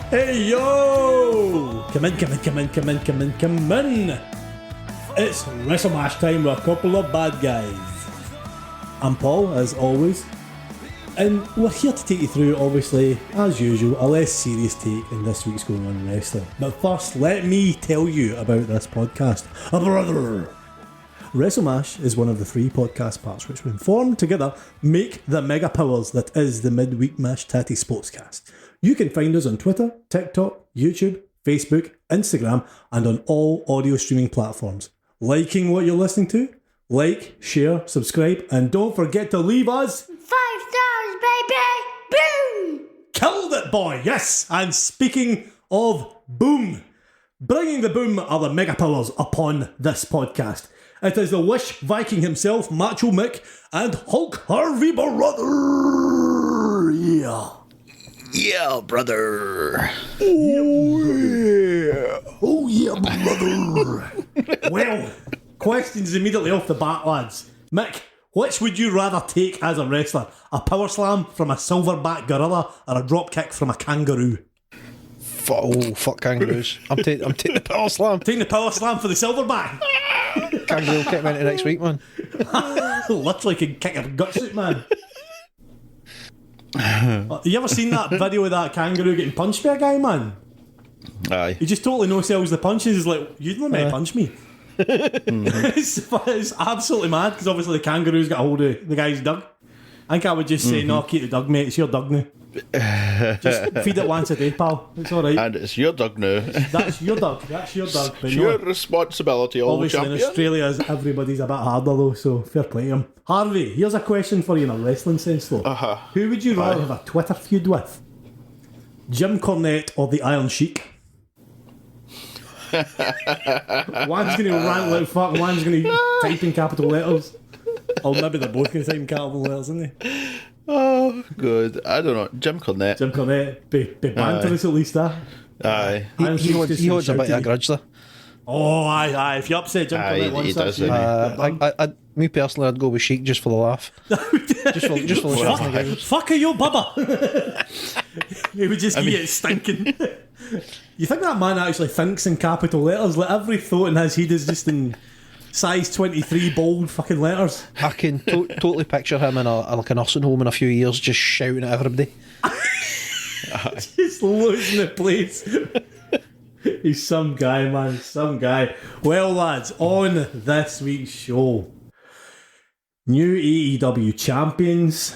Hey yo! Come in. It's WrestleMash time with a couple of bad guys. I'm Paul, as always, and we're here to take you through, obviously, as usual, a less serious take in this week's Going On Wrestling. But first, let me tell you about this podcast. Brother! WrestleMash is one of the 3 podcast parts which, when formed together, make the mega powers that is the Midweek Mashed Tattie Sportscast. You can find us on Twitter, TikTok, YouTube, Facebook, Instagram, and on all audio streaming platforms. Liking what you're listening to? Like, share, subscribe, and don't forget to leave us 5 stars, baby! Boom! Killed it, boy! Yes! And speaking of boom, bringing the boom are the mega powers upon this podcast. It is the Wish Viking himself, Macho Mick, and Hulk Harvey brother! Yeah. Yeah, brother. Oh yeah, brother. Well, questions immediately off the bat, lads. Mick, which would you rather take as a wrestler? A power slam from a silverback gorilla or a drop kick from a kangaroo? Fuck kangaroos. I'm taking the power slam. Taking the power slam for the silverback? Kangaroo will kick me into next week, man. Literally can kick your guts out, man. You ever seen that video of that kangaroo getting punched by a guy, man? Aye. He just totally no-sells the punches. He's like, you don't meant to punch me. It's absolutely mad, because obviously the kangaroo's got a hold of the guy's dog. I think I would just say, no, keep the dog, mate. It's your dog now. Just feed it once a day, pal. It's alright. And it's your dog now. That's your dog. But It's your responsibility, old obviously champion. in Australia, everybody's a bit harder though, so fair play to him. Harvey, here's a question for you in a wrestling sense though. Who would you rather have a Twitter feud with? Jim Cornette or the Iron Sheik? One's going to rant like fuck, one's going to type in capital letters. Or maybe they're both going to type in capital letters, aren't they? Oh, good. I don't know. Jim Cornette. Jim Cornette, be banterous at least, Aye. He holds a bit of a grudge there. Oh, aye. If you upset Jim Cornette once, he does. Me personally, I'd go with Sheik just for the laugh. just for the shits and the giggles. Fuck are you, Bubba? He would just get it stinking. You think that man actually thinks in capital letters? Like every thought in his head is just in size 23 bold fucking letters. I can totally picture him in a nursing home in a few years, just shouting at everybody. Just losing the place. He's some guy, man. Some guy. Well, lads, on this week's show, new AEW champions,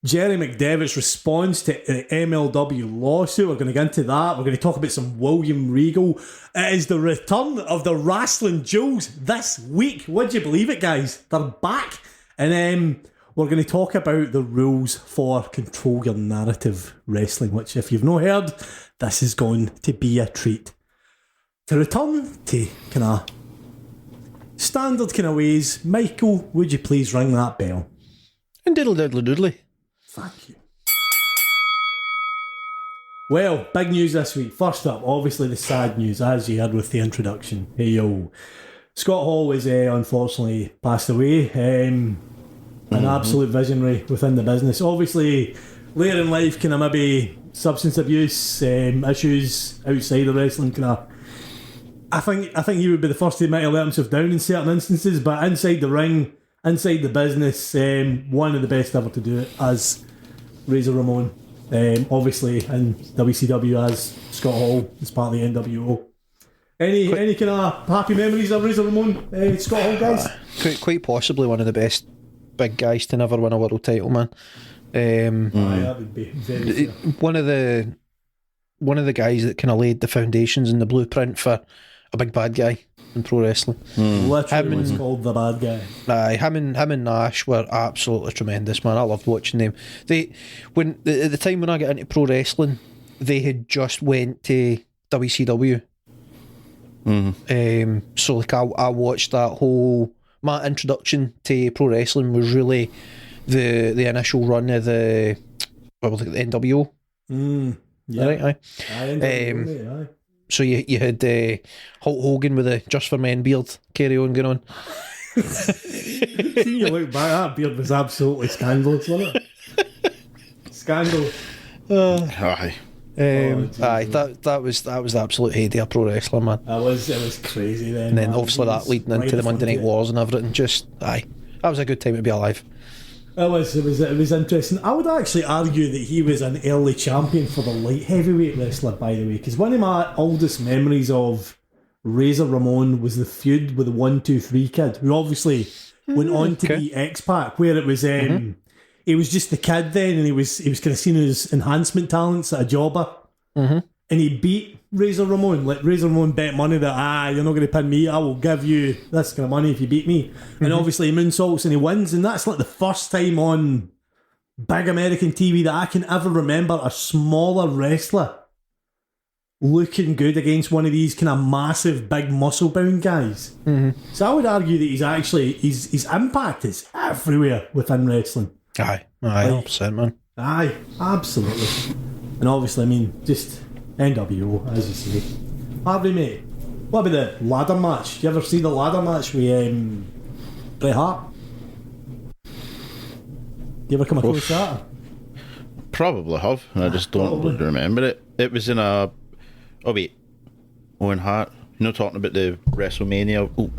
Jerry McDevitt's response to the MLW lawsuit. We're going to get into that. We're going to talk about some William Regal. It is the return of the Rastlin Duels this week. Would you believe it, guys? They're back. And then we're going to talk about the rules for Control Your Narrative Wrestling, which, if you've not heard, this is going to be a treat. To return to kind of standard kind of ways, Michael, would you please ring that bell? And diddle-diddle-doodly. Thank you. Well, big news this week. First up, obviously the sad news, as you heard with the introduction. Hey yo, Scott Hall was unfortunately passed away. An absolute visionary within the business. Obviously, later in life, kind of maybe substance abuse issues outside of wrestling. Kind of, I think he would be the first to admit he let himself down in certain instances, but inside the ring, inside the business, one of the best ever to do it as Razor Ramon. Obviously in WCW as Scott Hall as part of the NWO. Any kind of happy memories of Razor Ramon, Scott Hall, guys? Quite possibly one of the best big guys to never win a world title, man. That would be very fair. One of the guys that kind of laid the foundations and the blueprint for a big bad guy in pro wrestling. Literally was called the bad guy. Aye, him and Nash were absolutely tremendous, man. I loved watching them. At the time when I got into pro wrestling, they had just went to WCW. So like I watched that whole. My introduction to pro wrestling was really the initial run of the NWO. Yeah. Right, aye. Aye. So you had Hulk Hogan with a Just for Men beard carry on going on. See, you look back, that beard was absolutely scandalous, wasn't it? Scandal. Aye. Aye, that was the absolute heyday of pro wrestling, man. It was crazy then. And then man. obviously It that was leading into right the in front Monday Night of you. Wars and everything. Just that was a good time to be alive. It was interesting. I would actually argue that he was an early champion for the light heavyweight wrestler, by the way, because one of my oldest memories of Razor Ramon was the feud with the 1-2-3 kid, who obviously went on to be X-Pac, where it was he was just the kid then, and he was kind of seen as enhancement talents at a jobber, and he beat Razor Ramon. Like Razor Ramon bet money that you're not going to pin me, I will give you this kind of money if you beat me, and obviously he moonsaults and he wins, and that's like the first time on big American TV that I can ever remember a smaller wrestler looking good against one of these kind of massive, big, muscle-bound guys. So I would argue that he's actually his impact is everywhere within wrestling. Aye, 100%, man. Aye, absolutely. And obviously, I mean, just NWO, as you say. Harvey, mate, what about the ladder match? You ever see the ladder match with Bret Hart? You ever come across that? Probably have. I just don't remember it. It was in a... Oh, wait. Owen Hart. You're not talking about the WrestleMania. Oh,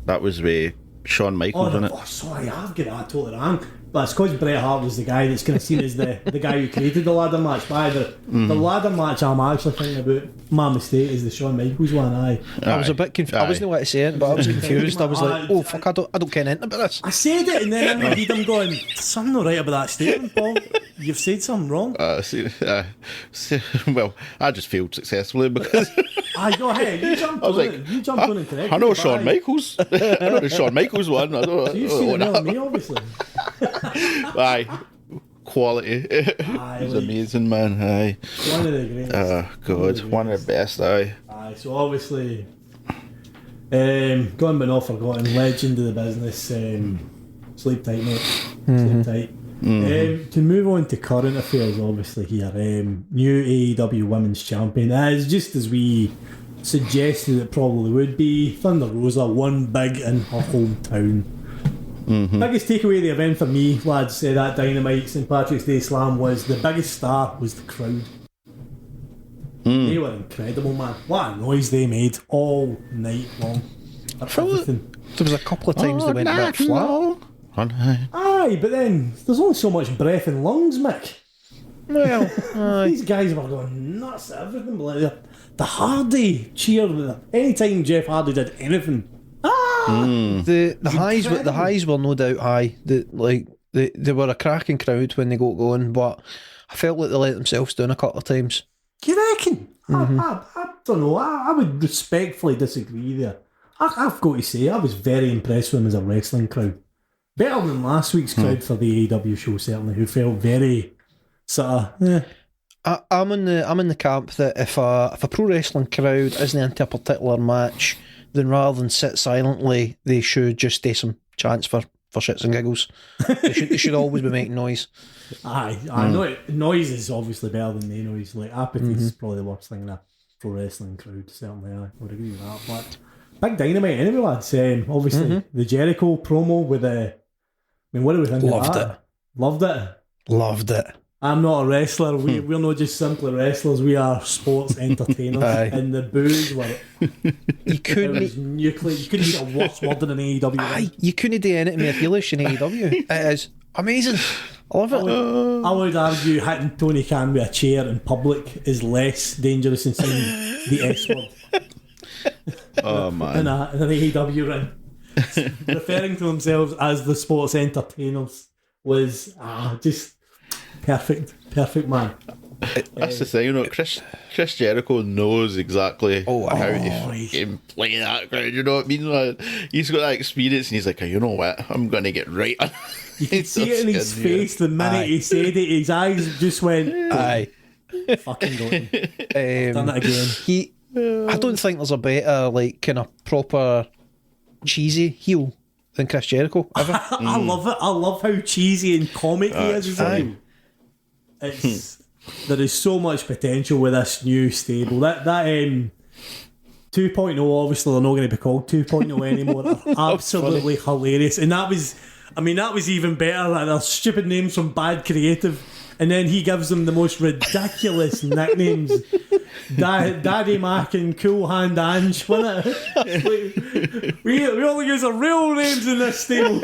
that was with Shawn Michaels, wasn't it? Oh, sorry, I've got that totally wrong. But it's because Bret Hart was the guy that's kind of seen as the guy who created the ladder match. But the ladder match I'm actually thinking about, my mistake, is the Shawn Michaels one. I was a bit confused. I wasn't what to say it, but I was confused. I was like, oh fuck, I don't care anything about this. I said it, and then I read him going, "There's something not right about that statement, Paul. You've said something wrong." Well, I just failed successfully because Go ahead. You jumped on it. You jumped on it correctly. I know Shawn Michaels. I know the Shawn Michaels one. I don't. You've seen it more than me, obviously. Aye, quality. He's amazing, man. Aye. One of the greatest. Oh God, one of the best. Aye. Aye. So obviously, gone but not forgotten, legend of the business. Sleep tight, mate. Sleep tight. To move on to current affairs, obviously here, new AEW Women's Champion, as just as we suggested it probably would be, Thunder Rosa won big in her hometown. Biggest takeaway of the event for me, lads, that Dynamite St Patrick's Day Slam was the biggest star was the crowd. They were incredible, man. What a noise they made all night long. Everything. There was a couple of times they went a bit flat. Aye, but then there's only so much breath in lungs, Mick. Well, aye. These guys were going nuts at everything. Like the Hardy cheer, anytime Jeff Hardy did anything. The highs were no doubt high. They were a cracking crowd when they got going, but I felt like they let themselves down a couple of times. You reckon? I don't know. I would respectfully disagree there. I've got to say, I was very impressed with them as a wrestling crowd. Better than last week's crowd for the AEW show, certainly, who felt very sort of. I'm in the camp that if a pro wrestling crowd isn't into a particular match, then rather than sit silently, they should just do some chants for shits and giggles. They should always be making noise. I know noise is obviously better than no noise. Like apathy is probably the worst thing in a pro wrestling crowd. Certainly, I would agree with that. But big Dynamite anyway, lads. Obviously, the Jericho promo with the. I mean, what do we think of that? Loved it. I'm not a wrestler. We're not just simply wrestlers. We are sports entertainers. And the boos were. You couldn't. It was nuclear. You couldn't get a worse word than an AEW. Aye, you couldn't do anything more heelish in AEW. It is amazing. I love it. I would argue hitting Tony Khan with a chair in public is less dangerous than saying the S word. Oh man. In an AEW ring. Referring to themselves as the sports entertainers was just perfect man. That's the thing, Chris Jericho knows exactly how to right. fucking play that crowd, you know what I mean? Like, he's got that experience and he's like, you know what, I'm going to get right on. You could see it in his face the minute he said it. His eyes just went, aye. Fucking got him. Done it again. I don't think there's a better, kind of proper cheesy heel than Chris Jericho ever. I love it. I love how cheesy and comic he is as well. There is so much potential with this new stable. That 2.0, obviously they're not going to be called 2.0 anymore. They're absolutely hilarious. And that was even better. Like, their stupid names from Bad Creative And then he gives them the most ridiculous nicknames. Daddy Mac and Cool Hand Ange, wasn't it? we only use our real names in this stable.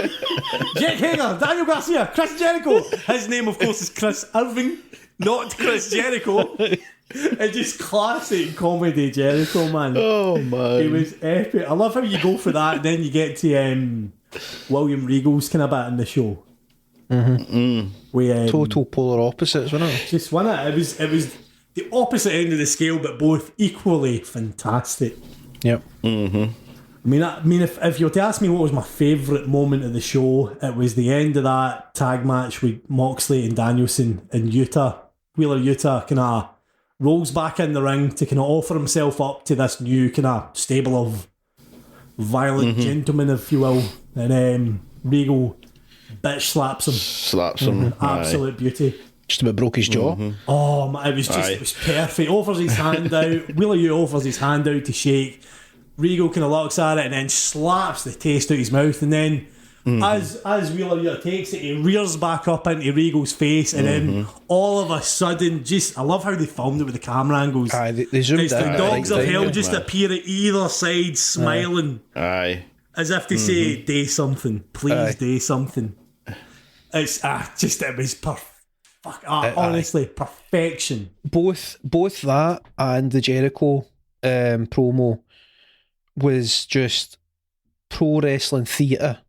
Jake Hager, Daniel Garcia, Chris Jericho. His name, of course, is Chris Irving, not Chris Jericho. It's just classic comedy Jericho, man. Oh, man. It was epic. I love how you go for that, and then you get to William Regal's kind of bit in the show. Total polar opposites, wasn't it? Just won it. It was the opposite end of the scale, but both equally fantastic. Yep. I mean, if you were to ask me what was my favourite moment of the show, it was the end of that tag match with Moxley and Danielson in Utah. Wheeler Utah kind of rolls back in the ring to kind of offer himself up to this new kind of stable of violent gentlemen, if you will, and Regal bitch slaps him. Absolute beauty. Just about broke his jaw. Oh, man, it was perfect. Offers his hand out. Wheeler Utah offers his hand out to shake. Regal kind of looks at it and then slaps the taste out his mouth, and then as Wheeler Utah takes it, he rears back up into Regal's face, and then all of a sudden, I love how they filmed it with the camera angles. They zoomed it's in. the dogs of hell man. Just appear at either side, smiling, as if to say, "Do something, please, do something." It was honestly perfection. Both that and the Jericho promo was just pro wrestling theatre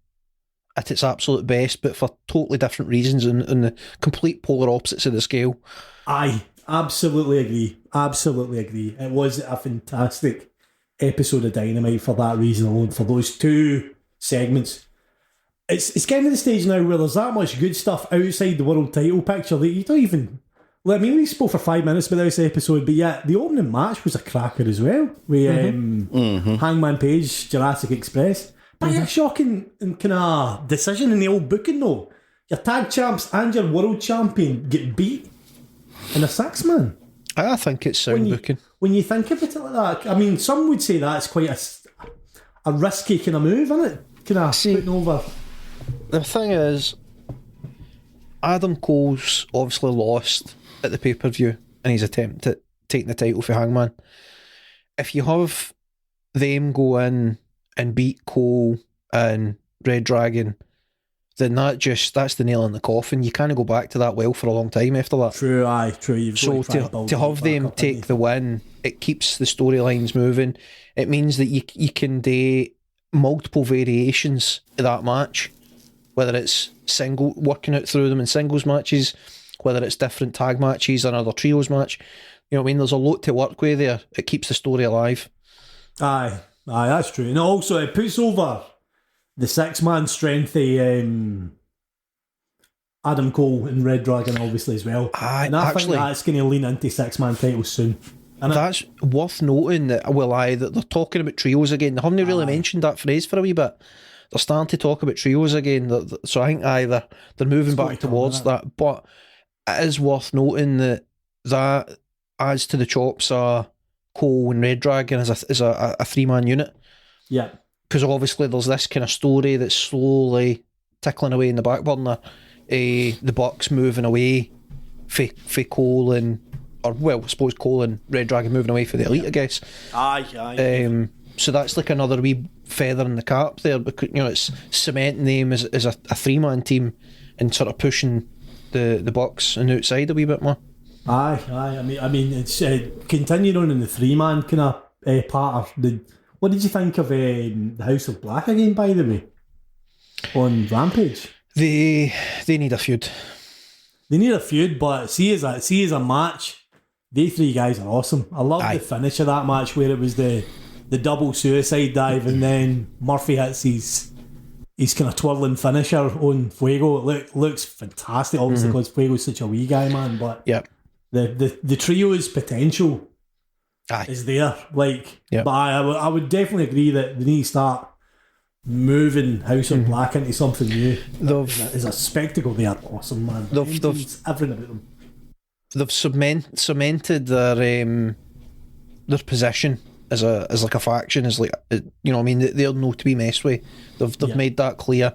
at its absolute best, but for totally different reasons and the complete polar opposites of the scale. I absolutely agree. It was a fantastic episode of Dynamite for that reason alone, for those two segments. It's getting to the stage now where there's that much good stuff outside the world title picture that you don't even... I mean, we spoke for 5 minutes about this episode, but yeah, the opening match was a cracker as well, with Hangman Page, Jurassic Express. But a shocking and kind of decision in the old booking, though. Your tag champs and your world champion get beat in a 6-man. I think it's sound booking. When you think about it like that, I mean, some would say that's quite a risky kind of move, isn't it? Kind of putting over. The thing is, Adam Cole's obviously lost at the pay-per-view in his attempt at taking the title for Hangman. If you have them go in and beat Cole and Red Dragon, then that's the nail in the coffin. You can't go back to that well for a long time after that. True. You've so to have them take the win, it keeps the storylines moving. It means that you can do multiple variations of that match, whether it's working out through them in singles matches, whether it's different tag matches, another trios match. You know what I mean? There's a lot to work with there. It keeps the story alive. Aye, that's true. And also, it puts over the 6-man strength of Adam Cole and Red Dragon, obviously, as well. Aye, and I think that's going to lean into 6-man titles soon. And that's worth noting that they're talking about trios again. They haven't really mentioned that phrase for a wee bit. They're starting to talk about trios again. So I think they're moving back towards that. But it is worth noting that adds to the chops Cole and Red Dragon as a 3-man unit. Yeah. Because obviously there's this kind of story that's slowly tickling away in the back burner. The Bucks moving away for Cole and... I suppose Cole and Red Dragon moving away for the Elite, I guess. Aye. So that's like another wee feather in the cap there, because it's cementing them as a 3-man team and sort of pushing the Bucks and outside a wee bit more. Aye. I mean, it's continuing on in the 3-man kind of part of what did you think of the House of Black again, by the way, on Rampage? They need a feud. They need a feud, but see as a match, they 3 guys are awesome. I love the finish of that match where it was the double suicide dive and then Murphy hits his kind of twirling finisher on Fuego. It looks fantastic, obviously, because Fuego's such a wee guy, man. But the trio's potential is there. But I would definitely agree that they need to start moving House of Black into something new. It's a spectacle. They are awesome, man. Everything about them. They've cemented their position as like a faction, as like, you know what I mean, they're not to be messed with. They've made that clear.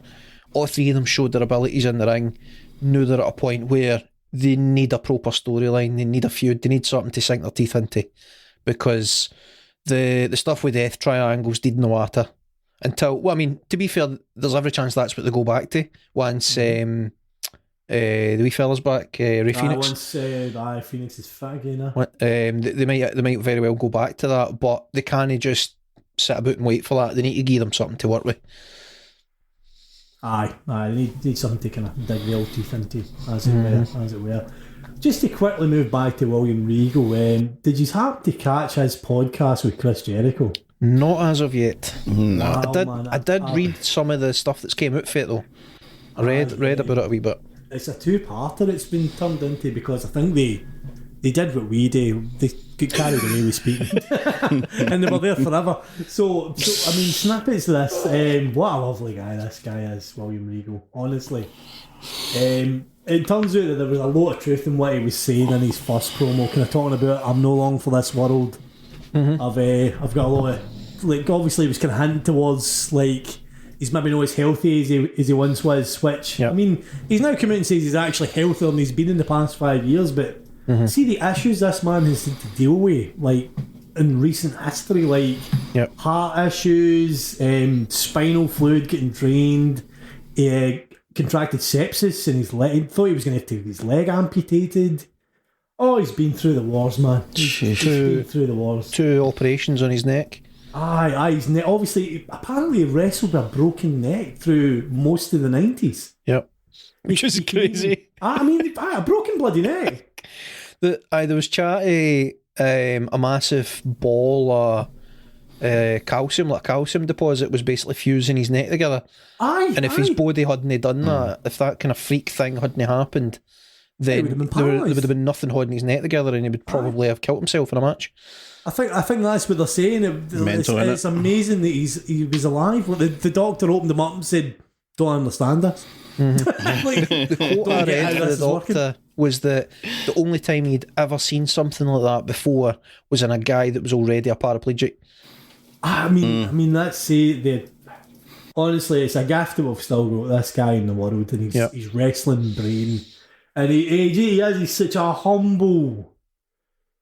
All 3 of them showed their abilities in the ring. Knew they're at a point where they need a proper storyline. They need a feud. They need something to sink their teeth into, because the stuff with Death Triangles did no matter until. Well, I mean, to be fair, there's every chance that's what they go back to once the wee fella's back, Ray Phoenix. Once Phoenix is fat again. They might very well go back to that, but they can't just sit about and wait for that. They need to give them something to work with. Aye, need something to kind of dig the old teeth into, as it were. Just to quickly move back to William Regal, did you happen to catch his podcast with Chris Jericho? Not as of yet. No. I did read some of the stuff that's came out for it though. I read about it a wee bit. It's a two-parter it's been turned into, because I think they did what we do. They got carried away with speaking. And they were there forever. So I mean, snippets of this. What a lovely guy this guy is, William Regal, honestly. It turns out that there was a lot of truth in what he was saying in his first promo, kind of talking about, I'm no long for this world. I've got a lot of, like, obviously he was kind of hinting towards, like, he's maybe not as healthy as he once was, which, I mean, he's now come out and says he's actually healthier than he's been in the past 5 years, but see the issues this man has had to deal with, like, in recent history, like heart issues, spinal fluid getting drained, contracted sepsis in his leg, thought he was going to have to have his leg amputated. Oh, he's been through the wars, man. He's been through the wars. 2 operations on his neck. Aye, his neck. Obviously, apparently he wrestled with a broken neck through most of the 90s. Yep. Which is crazy. I mean, a broken bloody neck. There was chatty, a massive ball of calcium, like a calcium deposit, was basically fusing his neck together. And if his body hadn't done that, if that kind of freak thing hadn't happened, then there would have been nothing holding his neck together, and he would probably have killed himself in a match. I think that's what they're saying. It's amazing that he was alive. The doctor opened him up and said, "Don't understand this." Like, the quote I read from the doctor was that the only time he'd ever seen something like that before was in a guy that was already a paraplegic. I mean, that's honestly, it's a gift that we've still got this guy in the world, and his wrestling brain, and he's such a humble,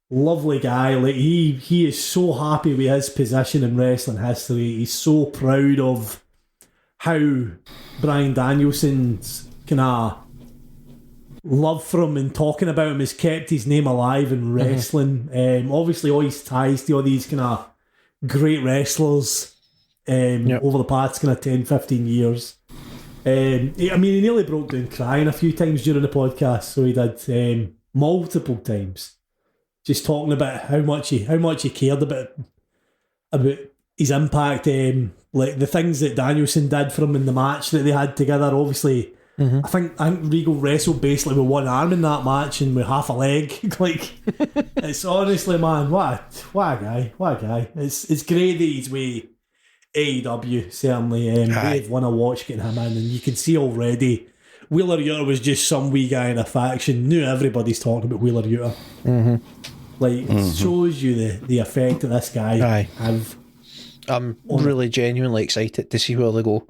lovely guy. Like he is so happy with his position in wrestling history. He's so proud of how Bryan Danielson's kind of love for him and talking about him has kept his name alive in wrestling. Obviously, all his ties to all these kind of great wrestlers over the past kind of 10, 15 years. I mean, he nearly broke down crying a few times during the podcast, so he did multiple times, just talking about how much he cared about his impact, like the things that Danielson did for him in the match that they had together. Obviously, I think Regal wrestled basically with one arm in that match and with half a leg. Like, it's honestly, man, what a guy. It's great that he's with AEW, certainly. They've won a watch getting him in, and you can see already Wheeler Yuta was just some wee guy in a faction. Knew everybody's talking about Wheeler Yuta. Like, it shows you the effect that this guy have. I'm really genuinely excited to see where they go.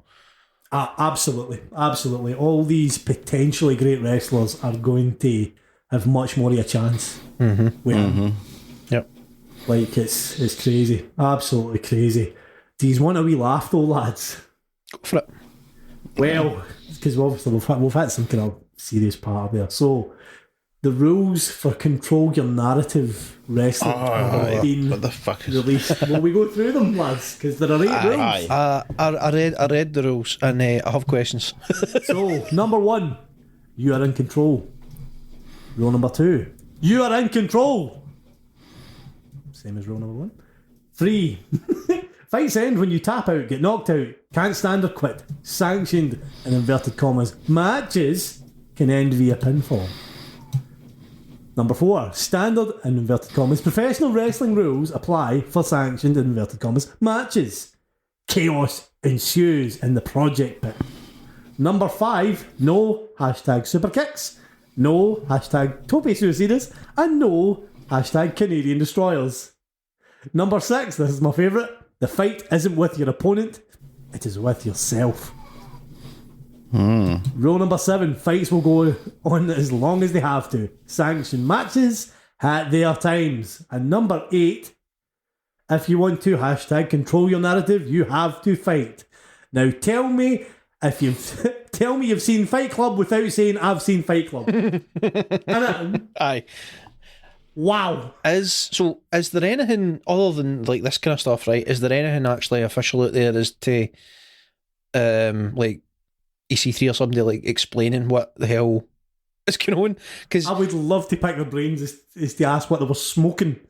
Absolutely. All these potentially great wrestlers are going to have much more of a chance. Yep. Like, it's crazy. Absolutely crazy. Do you want a wee laugh though, lads? Go for it. Well, because obviously we've had some kind of serious part there. So, the rules for Control Your Narrative Wrestling have been released. Will we go through them, lads? Because there are 8 rules. I read the rules, and I have questions. So, number 1, you are in control. Rule number 2, you are in control. Same as rule number 1. 3, fights end when you tap out, get knocked out, can't stand or quit. Sanctioned, in inverted commas, matches can end via pinfall. Number 4, standard, in inverted commas, professional wrestling rules apply for sanctioned, in inverted commas, matches. Chaos ensues in the project pit. Number 5, no #super kicks, no #tope suicidas, and no #Canadian destroyers. Number 6, this is my favourite, the fight isn't with your opponent, it is with yourself. Rule number 7, fights will go on as long as they have to. Sanctioned matches at their times. And number 8, if you want to #control your narrative, you have to fight. Now tell me if you've seen Fight Club without saying I've seen Fight Club. Aye. Wow. Is there anything other than like this kind of stuff, right? Is there anything actually official out there as to like EC3 or somebody like explaining what the hell is going on? Because I would love to pick their brains as to ask what they were smoking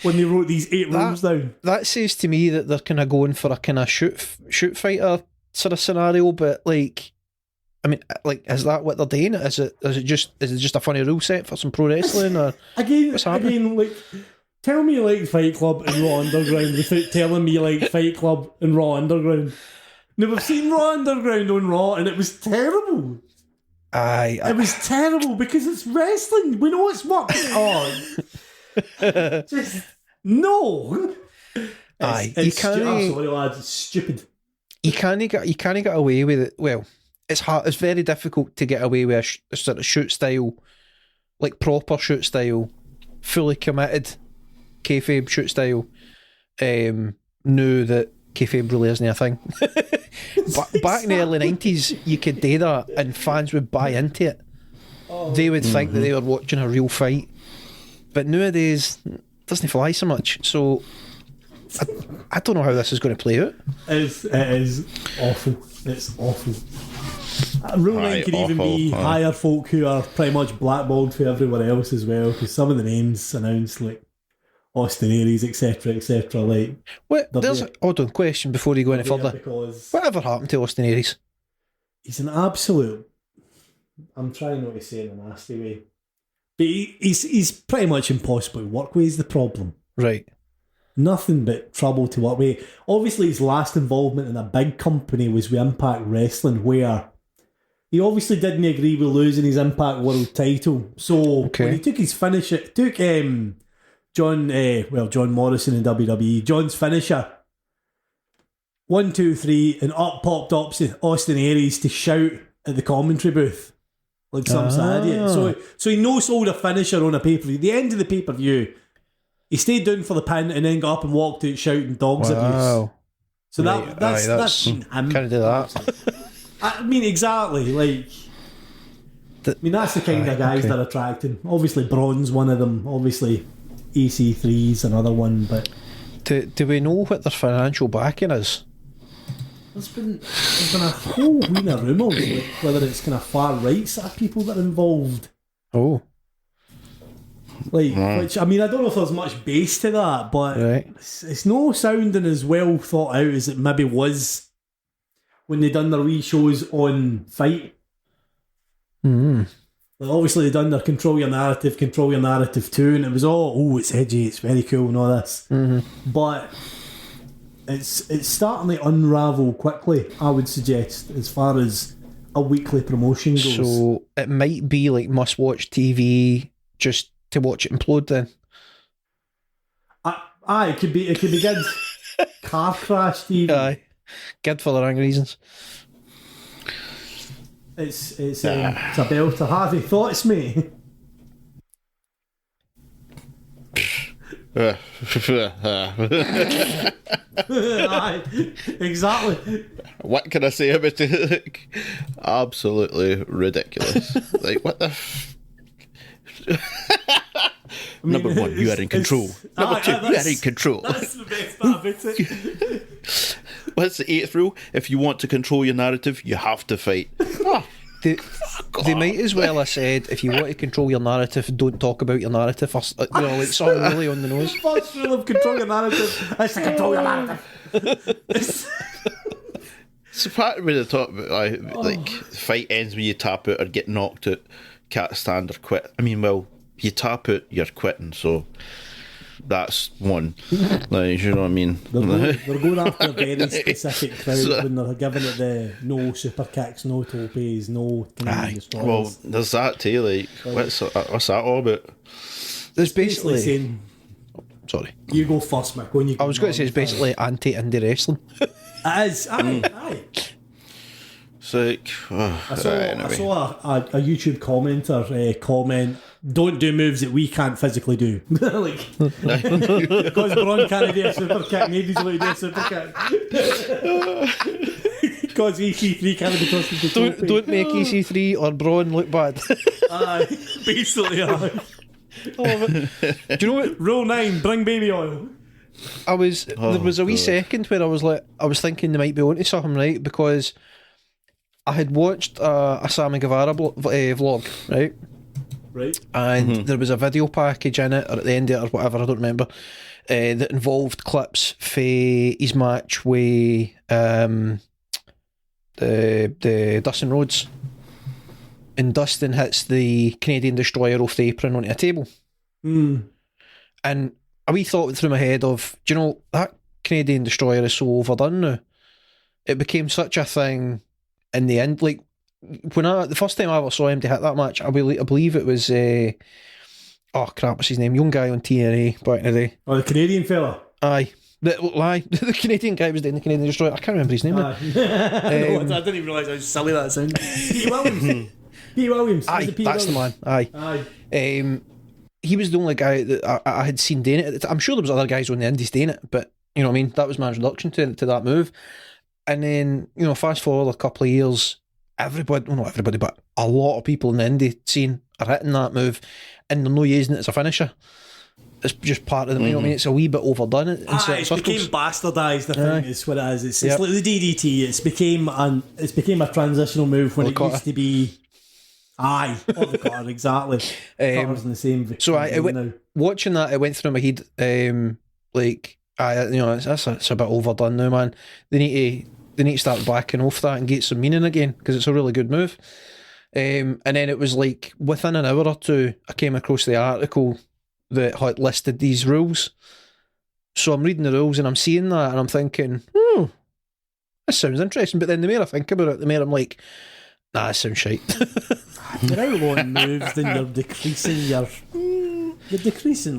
when they wrote these 8 rules down. That says to me that they're kind of going for a kind of shoot fighter sort of scenario, but like, I mean, like, is that what they're doing? Is it just a funny rule set for some pro wrestling, or again, like, tell me you like Fight Club and Raw Underground without telling me you like Fight Club and Raw Underground. Now, we've seen Raw Underground on Raw and it was terrible. It was terrible because it's wrestling. We know it's what. Just no. You can't. I'm sorry, lads. It's stupid. You can't get away with it. Well, it's hard. It's very difficult to get away with a sort of shoot style, like proper shoot style, fully committed kayfabe shoot style. Knew that kayfabe really isn't a thing. But back in the early 90s, you could do that and fans would buy into it. They would think that they were watching a real fight. But nowadays, it doesn't fly so much. So I don't know how this is going to play out. It is awful. It's awful. Rule 9 could even be hire folk who are pretty much blackballed for everyone else as well, because some of the names announced, like Austin Aries, etc., like. Wait, there's hold on, question before you go any further. Whatever happened to Austin Aries? He's an absolute. I'm trying not to say it in a nasty way, but he's pretty much impossible to work with. Is the problem, right? Nothing but trouble to work with. Obviously, his last involvement in a big company was with Impact Wrestling, where he obviously didn't agree with losing his Impact World title. So when he took his finish, it took John Morrison in WWE, John's finisher. 1, 2, 3, and up popped Austin Aries to shout at the commentary booth like some sad idiot. So he no-sold a finisher on a pay-per-view. The end of the pay-per-view, he stayed down for the pin and then got up and walked out shouting dogs abuse. So that's can't do that. I mean, exactly. Like, that's the kind of guys they're attracting. Obviously, Braun's one of them. Obviously, EC3's another one. But do we know what their financial backing is? There's been a whole ween of rumours, like whether it's kind of far right sort of people that are involved. Oh. Which, I mean, I don't know if there's much base to that, but it's no sounding as well thought out as it maybe was when they done their wee shows on Fight. Like, obviously they done their Control Your Narrative 2, and it was all, it's edgy, it's very cool and all this. But it's starting to unravel quickly, I would suggest, as far as a weekly promotion goes. So it might be like must-watch TV just to watch it implode then. It could be good car crash TV. Aye, good for the wrong reasons. It's a belter. Harvey, thoughts, mate? Aye, exactly. What can I say about it? Absolutely ridiculous. Like, what the Number 1, you are in control. Number 2, you are in control. That's the best part about it. What's the 8th rule? If you want to control your narrative, you have to fight. They might as well have said, if you want to control your narrative, don't talk about your narrative first. Like something really on the nose. First rule of control your narrative is to control your narrative. So part of me to talk about like fight ends when you tap out or get knocked out, can't stand or quit. I mean, well, you tap out, you're quitting, so that's one. Like, you know what I mean? They're going after a very specific crowd when they're giving it the no super kicks, no topes, no Canadian destroyers. Well, there's that too. Like, what's that all about? There's basically saying, sorry, you go first, Mick. I was going to say it's basically anti-indie wrestling. It is, aye. It's like, I saw a YouTube commenter comment, "Don't do moves that we can't physically do." Like, because Braun can't do a super kick, nobody's allowed to do a super kick. Because EC3 can't be trusted to Don't make EC3 or Braun look bad. Aye, basically, aye. I love it. Do you know what? Rule 9, bring baby oil. There was a wee second where I was thinking they might be onto something, right? Because I had watched a Sammy Guevara vlog, right? Right. And there was a video package in it, or at the end of it, or whatever, I don't remember, that involved clips for his match with the Dustin Rhodes. And Dustin hits the Canadian Destroyer off the apron onto a table. And a wee thought went through my head of, do you know, that Canadian Destroyer is so overdone now. It became such a thing in the end. Like, the first time I ever saw him to hit that match, I believe it was, oh crap, what's his name? Young guy on TNA back in the day. Oh, the Canadian fella? Aye. The Canadian guy was doing the Canadian Destroyer. I can't remember his name. No, I didn't even realise how silly that sounded. Pete Williams. Pete Williams. Aye, that's the man. Aye. He was the only guy that I had seen doing it. I'm sure there was other guys on the indies doing it, but you know what I mean? That was my introduction to that move. And then, you know, fast forward a couple of years, everybody, well, not everybody, but a lot of people in the indie scene are hitting that move, and they're not using it as a finisher. It's just part of them, you know what I mean? It's a wee bit overdone in certain circles. Became bastardised, I think, is what it is. It's like the DDT. It's became a transitional move when it used to be. Aye, or the cutter, exactly. Cutter's in the same. So watching that, it went through my head. Like, you know, it's a bit overdone now, man. They need to start backing off that and get some meaning again, because it's a really good move. And then it was like within an hour or two, I came across the article that had listed these rules. So I'm reading the rules and I'm seeing that and I'm thinking, this sounds interesting. But then the more I think about it, the more I'm like, nah, that sounds shite. You're outlawing moves, then you're decreasing your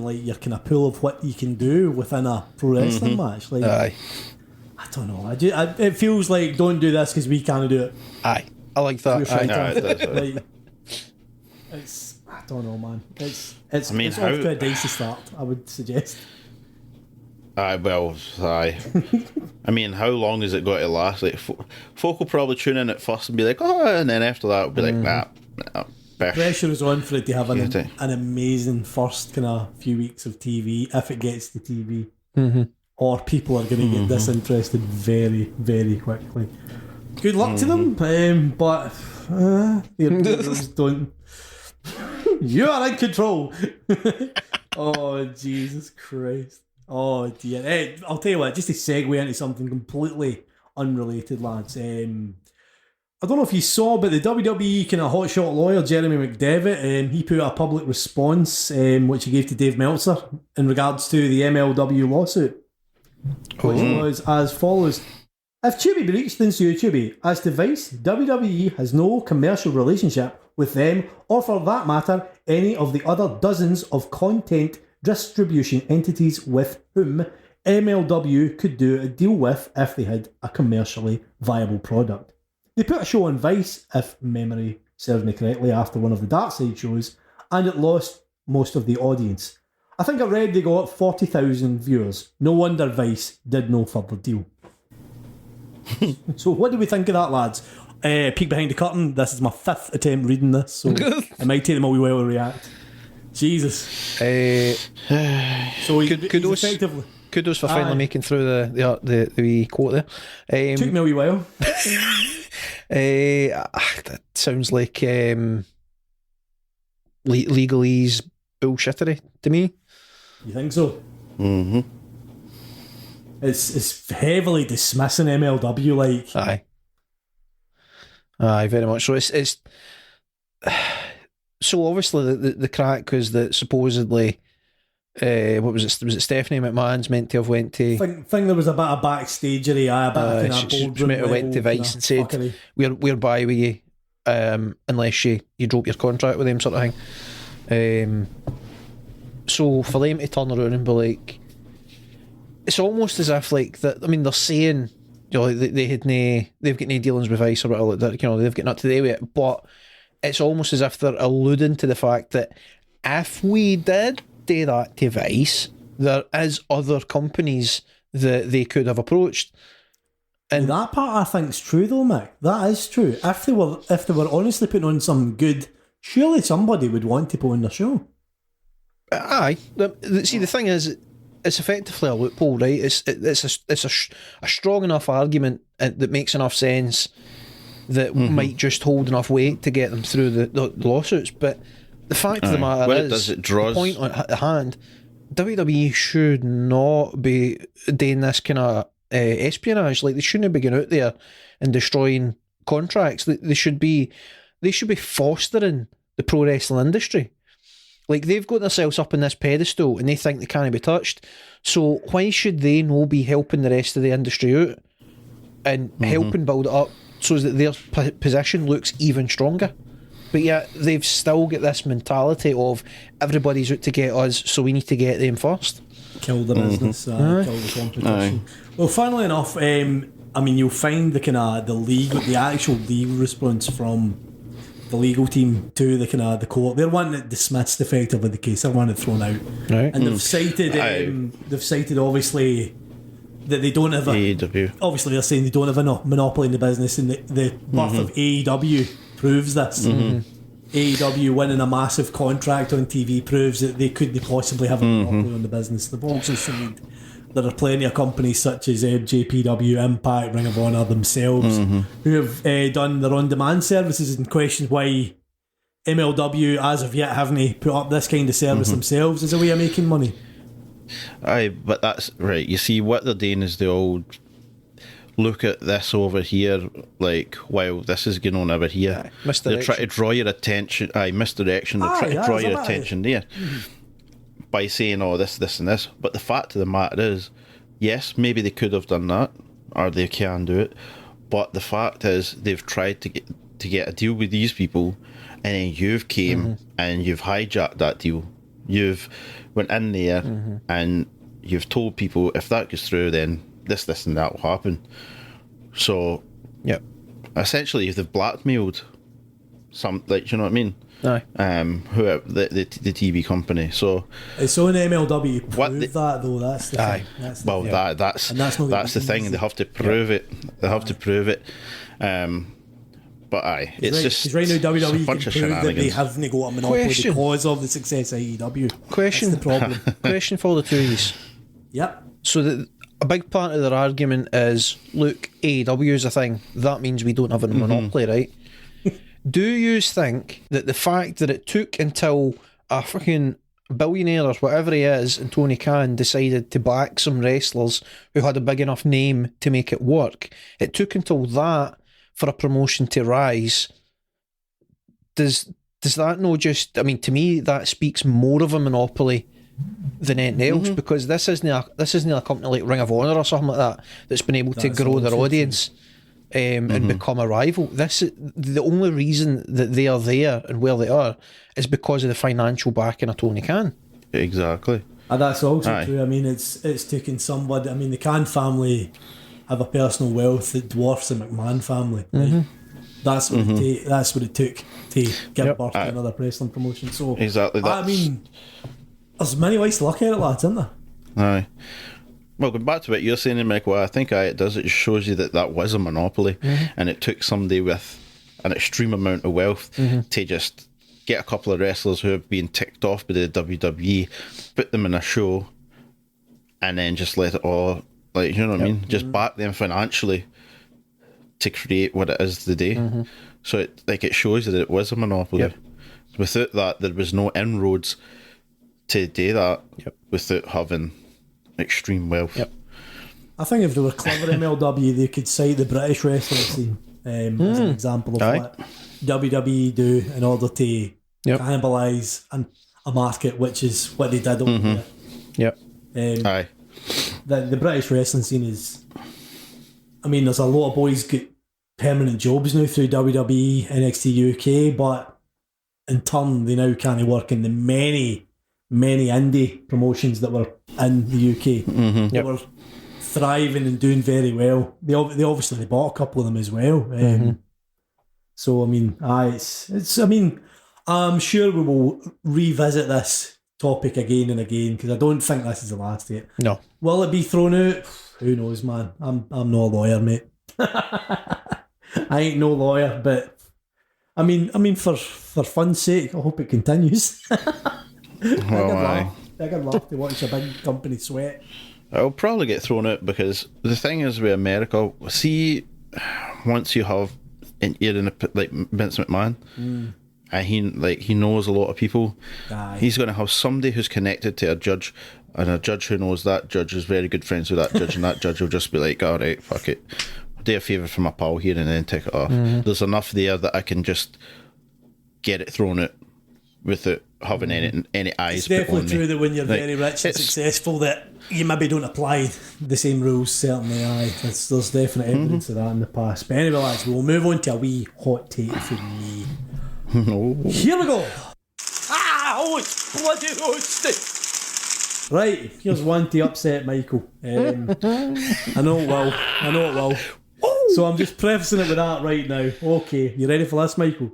like your kind of pool of what you can do within a pro wrestling match. Like, aye. I don't know. It feels like don't do this because we can't do it. Aye, I like that. Like, it's, I don't know, man. It's off to a dicey start, I would suggest. I mean, how long is it got to last? Like, folk will probably tune in at first and be like, oh, and then after that, it'll be like, nah. Pressure is on for it to have an amazing first kind of few weeks of TV, if it gets to TV. Or people are going to get disinterested very, very quickly. Good luck to them, but don't. You are in control. Oh, Jesus Christ. Oh dear. Hey, I'll tell you what, just to segue into something completely unrelated, lads. I don't know if you saw, but the WWE kind of hotshot lawyer, Jeremy McDevitt, he put out a public response which he gave to Dave Meltzer in regards to the MLW lawsuit, which was as follows. If Tubi breached, then sue Tubi. As to Vice, WWE has no commercial relationship with them, or for that matter, any of the other dozens of content distribution entities with whom MLW could do a deal with if they had a commercially viable product. They put a show on Vice, if memory serves me correctly, after one of the Dark Side shows, and it lost most of the audience. I think I read they got 40,000 viewers. No wonder Vice did no further deal. So what do we think of that, lads? Peek behind the curtain. This is my 5th attempt reading this, so it might take them a wee while to react. Jesus. So kudos for finally making through the wee quote there. Took me a wee while. That sounds like legalese bullshittery to me. You think so? It's heavily dismissing MLW, like. Aye, very much so. It's so obviously the crack was that supposedly what was it? Was it Stephanie McMahon's meant to have went to? I think there was a bit of backstagery, a bit of kind of she meant to have went to Vice and said fuckery. we're by with you unless you drop your contract with them, sort of thing. So for them to turn around and be like, it's almost as if like that. I mean, they're saying, they've got no dealings with Vice or whatever like that. They've got nothing to do with it. But it's almost as if they're alluding to the fact that if we did do that to Vice, there is other companies that they could have approached. And that part I think is true though, Mick. That is true. If they were honestly putting on some good, surely somebody would want to put on their show. Aye. See, the thing is, it's effectively a loophole, right? It's a strong enough argument that makes enough sense that might just hold enough weight to get them through the lawsuits. But the fact of the matter is, the point at hand, WWE should not be doing this kind of espionage. Like, they shouldn't be going out there and destroying contracts. They should be fostering the pro wrestling industry. Like, they've got themselves up on this pedestal and they think they can't be touched. So why should they not be helping the rest of the industry out and helping build it up so that their position looks even stronger? But yet they've still got this mentality of everybody's out to get us, so we need to get them first. Kill the business, kill the competition. Well, funnily enough, you'll find the actual legal response from the legal team to the court. They're wanting it dismissed effectively the case. They're wanting it thrown out, right? And they've cited obviously that they don't have AEW. Obviously, they're saying they don't have a monopoly in the business, and the birth of AEW proves this. AEW winning a massive contract on TV proves that they couldn't possibly have a monopoly on the business. They've also said there are plenty of companies such as JPW, Impact, Ring of Honor themselves who have done their on-demand services and questioned why MLW as of yet haven't put up this kind of service themselves as a way of making money. Aye, but that's right. You see, what they're doing is the old look at this over here, like, while this is going on over here. They're trying to draw your attention. Misdirection. They're trying to draw your attention there by saying, oh, this, and this. But the fact of the matter is, yes, maybe they could have done that, or they can do it. But the fact is, they've tried to get a deal with these people, and then you've came and you've hijacked that deal. You've went in there and you've told people, if that goes through, then this and that will happen. So, essentially, they've blackmailed some, like, you know what I mean? Aye. Whoever the TV company. So it's on MLW to prove that though. That's the thing. That's the thing. They have to prove it. They have to prove it. But it's just right now WWE a bunch can of prove that they shenanigans. haven't got a monopoly because of the success of AEW. Question. That's the problem. Question for the two of these. Yep. So a big part of their argument is, look, AEW is a thing. That means we don't have a monopoly, right? Do you think that the fact that it took until a fucking billionaire or whatever he is, and Tony Khan, decided to back some wrestlers who had a big enough name to make it work, it took until that for a promotion to rise? Does that not just, to me that speaks more of a monopoly than anything else, because this isn't a company like Ring of Honor or something like that that's been able to grow their audience and become a rival. The only reason that they are there and where they are is because of the financial backing of Tony Khan. Exactly. And that's also true. It's taken somebody. The Khan family have a personal wealth that dwarfs the McMahon family. Right? That's what it took to give birth to another wrestling promotion. So exactly. There's many ways to look at it, lads, isn't there? Aye. Well, going back to what you're saying, Mick, what I think it does, it shows you that was a monopoly, and it took somebody with an extreme amount of wealth to just get a couple of wrestlers who have been ticked off by the WWE, put them in a show, and then just let it all, like, you know what I mean? Just back them financially to create what it is today. So it shows you that it was a monopoly. Without that, there was no inroads to do that without having extreme wealth. I think if they were clever MLW, they could cite the British wrestling scene as an example of what WWE do in order to cannibalise a market, which is what they did over there. The British wrestling scene is, there's a lot of boys get permanent jobs now through WWE, NXT UK, but in turn they now can't work in the many indie promotions that were in the UK. There were thriving and doing very well. They obviously bought a couple of them as well. So I mean, it's. I mean, I'm sure we will revisit this topic again and again because I don't think this is the last yet. No. Will it be thrown out? Who knows, man? I'm no lawyer, mate. I ain't no lawyer, but I mean, for fun's sake, I hope it continues. I could laugh to watch a big company sweat. It'll probably get thrown out because the thing is with America, see, once you have you're in like Vince McMahon, and he knows a lot of people. Aye. He's going to have somebody who's connected to a judge, and a judge who knows that judge is very good friends with that judge, and that judge will just be like, all right, fuck it, do a favour for my pal here and then take it off. There's enough there that I can just get it thrown out without having any eyes. It's definitely true that when you're like, very rich and successful that you maybe don't apply the same rules, certainly. There's definite evidence of that in the past. But anyway, lads, we'll move on to a wee hot take for me. No. Here we go. It's bloody hosted. Right, here's one to upset Michael. I know it will. So I'm just prefacing it with that right now. Okay, you ready for this, Michael?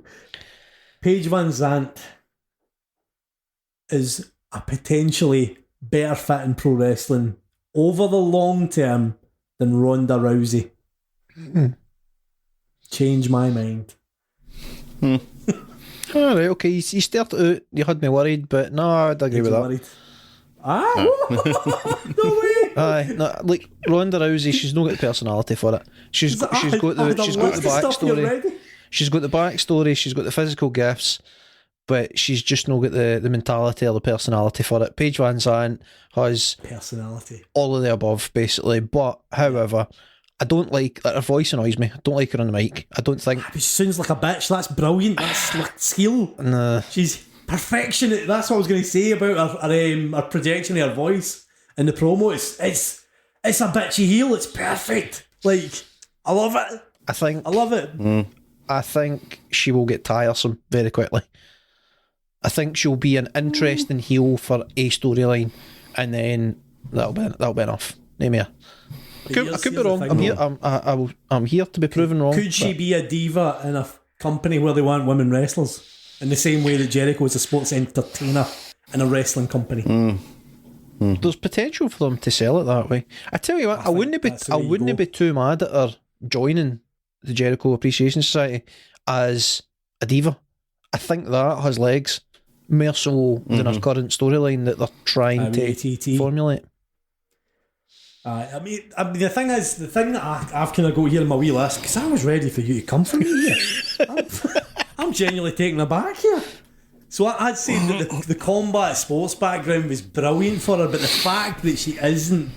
Paige Van Zandt is a potentially better fit in pro wrestling over the long term than Ronda Rousey. Change my mind. Alright, okay, you started out, you had me worried, but no, I'd agree with that. Worried? No way! Aye, no, like Ronda Rousey, she's not got the personality for it. She's got the backstory. She's got the backstory, she's got the physical gifts, but she's just not got the mentality or the personality for it. Paige Van Zandt has personality, all of the above, basically. But however, I don't like her voice annoys me. I don't like her on the mic. I don't think she sounds like a bitch. That's brilliant. That's like skill. Nah. She's perfection. That's what I was going to say about her projection of her voice in the promo. It's a bitchy heel. It's perfect. Like, I love it. I love it. I think she will get tiresome very quickly. I think she'll be an interesting heel for a storyline, and then that'll be enough. Name here. I could be wrong. I'm here to be proven wrong. Could she be a diva in a company where they want women wrestlers? In the same way that Jericho is a sports entertainer in a wrestling company. There's potential for them to sell it that way. I tell you what, I wouldn't be too mad at her joining the Jericho Appreciation Society as a diva. I think that has legs, more so than her current storyline that they're trying to formulate. I mean, the thing that I've kind of got here in my wee list, because I was ready for you to come for me here. I'm genuinely taken aback here. So I'd say that the combat sports background was brilliant for her, but the fact that she isn't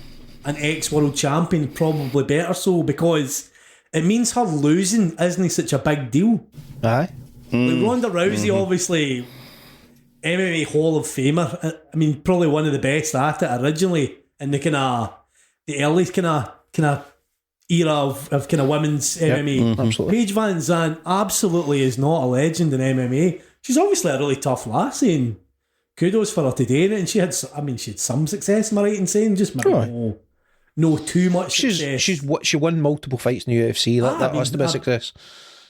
an ex-world champion probably better so, because it means her losing isn't such a big deal. Aye. Like Ronda Rousey, obviously, MMA Hall of Famer. I mean, probably one of the best at it originally in the early kind of era of kind of women's MMA. Absolutely. Paige Van Zandt absolutely is not a legend in MMA. She's obviously a really tough lassie, and kudos for her today. And she had some success. Am I right in saying? Just maybe no too much success. She won multiple fights in the UFC. That has to be a success.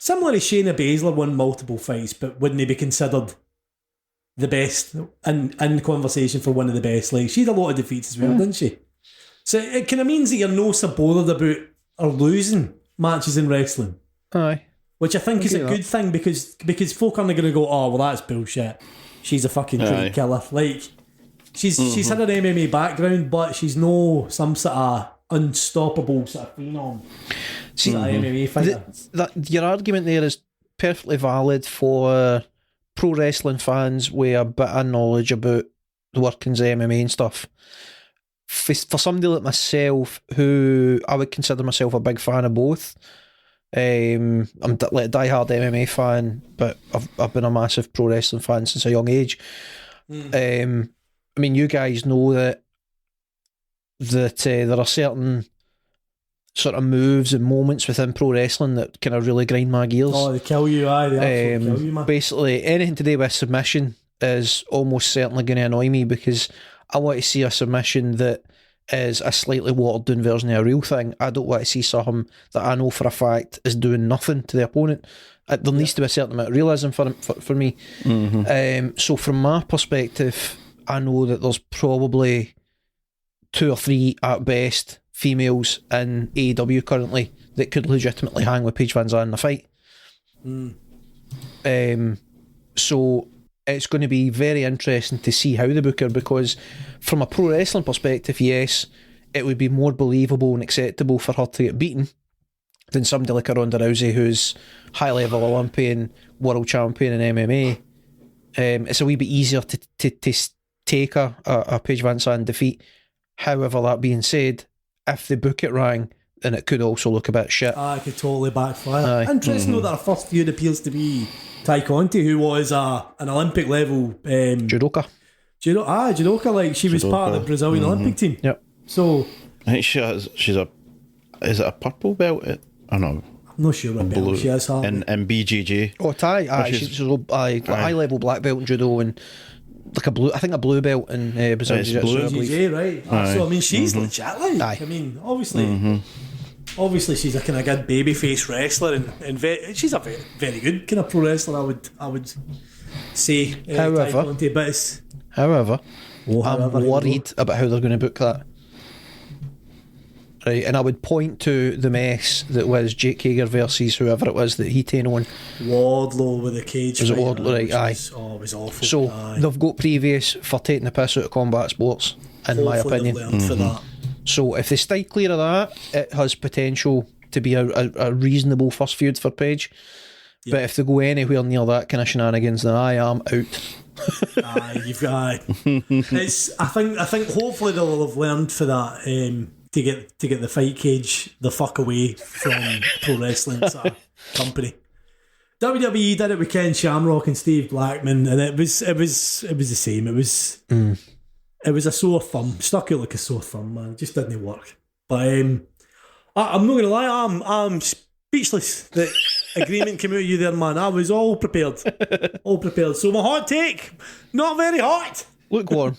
Similar to Shayna Baszler won multiple fights, but wouldn't they be considered the best in conversation for one of the best? Like, she had a lot of defeats as well, didn't she? So it kind of means that you're no so bothered about her losing matches in wrestling. Aye. Which I think is a good thing because folk aren't going to go, oh, well, that's bullshit. She's a fucking trained killer. Like, she's had an MMA background, but she's no some sort of unstoppable sort of phenom. See, MMA fighter. Your argument there is perfectly valid for pro wrestling fans with a bit of knowledge about the workings of MMA and stuff. For somebody like myself, who I would consider myself a big fan of both, I'm like a diehard MMA fan, but I've been a massive pro wrestling fan since a young age. I mean, you guys know that there are certain sort of moves and moments within pro wrestling that kind of really grind my gears. Oh, they kill you, aye. They absolutely kill you, man. Basically, anything to do with submission is almost certainly going to annoy me because I want to see a submission that is a slightly watered down version of a real thing. I don't want to see something that I know for a fact is doing nothing to the opponent. There needs to be a certain amount of realism for me. So from my perspective, I know that there's probably 2 or 3 at best females in AEW currently that could legitimately hang with Paige Van Zandt in a fight. So it's going to be very interesting to see how they book her, because from a pro wrestling perspective, yes, it would be more believable and acceptable for her to get beaten than somebody like a Ronda Rousey, who's high level Olympian, world champion in MMA. It's a wee bit easier to take a Paige Van Zandt defeat. However, that being said, if they book it wrong, then it could also look a bit shit. It could totally backfire. Interesting though that our first feud appears to be Tai Conti, who was an Olympic level Judoka. Judoka, like she was part of the Brazilian Olympic team. Yep. So I think she's a is it a purple belt? I don't know. I'm not sure what belt she is. In BJJ. Oh, Tai, she's high level black belt in judo and like a blue belt in Brazilian Jiu-Jitsu, I believe. BJJ, right? So I mean, she's legit. Like, I mean, obviously she's a kind of good babyface wrestler, and she's a very, very good kind of pro wrestler. I would say. However, I'm worried about how they're going to book that. Right, and I would point to the mess that was Jake Hager versus whoever it was that he taken on. Wardlow with the cage. Was it Wardlow? Right, aye. It was awful. So they've got previous for taking the piss out of combat sports, in my opinion. For that. So if they stay clear of that, it has potential to be a reasonable first feud for Paige. Yep. But if they go anywhere near that kind of shenanigans, then I am out. You've got. I think hopefully they'll have learned for that. To get the fight cage the fuck away from pro wrestling company. WWE did it with Ken Shamrock and Steve Blackman, and it was the same. It was a sore thumb, stuck out like a sore thumb, man. It just didn't work. But I'm not gonna lie, I'm speechless that agreement came out of you there, man. I was all prepared. So my hot take, not very hot. Lukewarm